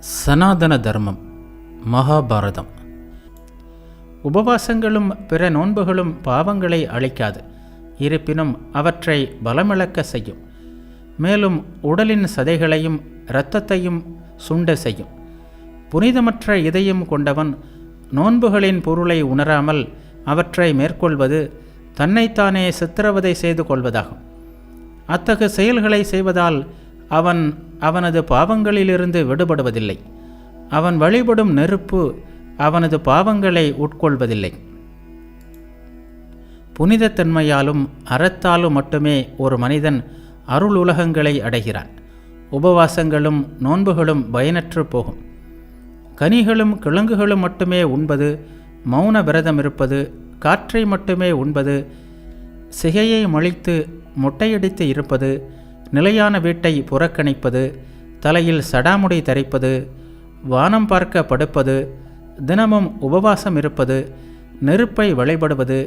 சனாதன தர்மம் மகாபாரதம். உபவாசங்களும் பிற நோன்புகளும் பாவங்களை அழிக்காது, இருப்பினும் அவற்றை பலமிழக்க செய்யும். மேலும் உடலின் சதைகளையும் இரத்தத்தையும் சுண்ட செய்யும். புனிதமற்ற இதயம் கொண்டவன் நோன்புகளின் பொருளை உணராமல் அவற்றை மேற்கொள்வது தன்னைத்தானே சித்திரவதை செய்து கொள்வதாகும். அத்தகு செயல்களை செய்வதால் அவன் அவனது பாவங்களிலிருந்து விடுபடுவதில்லை. அவன் வழிபடும் நெருப்பு அவனது பாவங்களை உட்கொள்வதில்லை. புனிதத்தன்மையாலும் அறத்தாலும் மட்டுமே ஒரு மனிதன் அருள் உலகங்களை அடைகிறான். உபவாசங்களும் நோன்புகளும் பயனற்று போகும். கனிகளும் கிழங்குகளும் மட்டுமே உண்பது, மௌன விரதம் இருப்பது, காற்றை மட்டுமே உண்பது, சிகையை மழித்து மொட்டையடித்து இருப்பது, நிலையான வீட்டை புறக்கணிப்பது, தலையில் சடாமுடி தரிப்பது, வானம் பார்க்க படுப்பது, தினமும் உபவாசம் இருப்பது, நெருப்பை வழிபடுவது,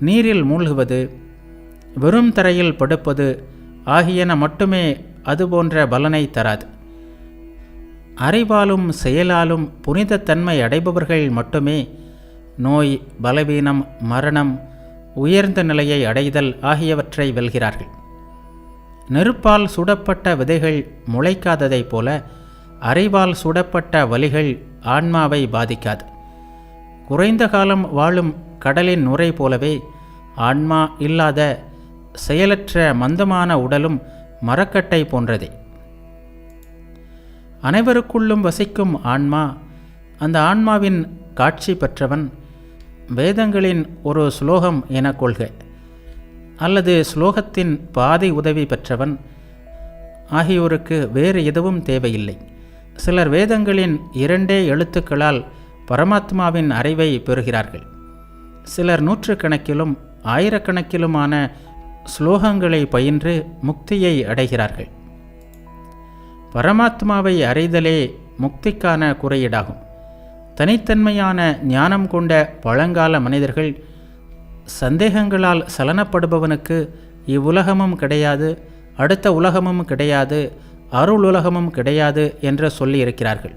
நீரில் மூழ்குவது, வெறும் தரையில் படுப்பது ஆகியன மட்டுமே அதுபோன்ற பலனை தராது. அறிவாலும் செயலாலும் புனிதத்தன்மை அடைபவர்கள் மட்டுமே நோய், பலவீனம், மரணம், உயர்ந்த நிலையை அடைதல் ஆகியவற்றை வெல்கிறார்கள். நெருப்பால் சுடப்பட்ட விதைகள் முளைக்காததைப் போல அறிவால் சுடப்பட்ட வலிகள் ஆன்மாவை பாதிக்காது. குறைந்த காலம் வாழும் கடலின் நுரை போலவே ஆன்மா இல்லாத செயலற்ற மந்தமான உடலும் மரக்கட்டை போன்றதே. அனைவருக்குள்ளும் வசிக்கும் ஆன்மா, அந்த ஆன்மாவின் காட்சி பெற்றவன், வேதங்களின் ஒரு ஸ்லோகம் என கொள்க, அல்லது ஸ்லோகத்தின் பாதி உதவி பெற்றவன் ஆகியோருக்கு வேறு எதுவும் தேவையில்லை. சிலர் வேதங்களின் 2 எழுத்துக்களால் பரமாத்மாவின் அறிவை பெறுகிறார்கள். சிலர் நூற்றுக்கணக்கிலும் ஆயிரக்கணக்கிலுமான ஸ்லோகங்களை பயின்று முக்தியை அடைகிறார்கள். பரமாத்மாவை அறிதலே முக்திக்கான குறியீடாகும். தனித்தன்மையான ஞானம் கொண்ட பழங்கால மனிதர்கள் சந்தேகங்களால் சலனப்படுபவனுக்கு இவ்வுலகமும் கிடையாது, அடுத்த உலகமும் கிடையாது, அருள் உலகமும் கிடையாது என்று சொல்லியிருக்கிறார்கள்.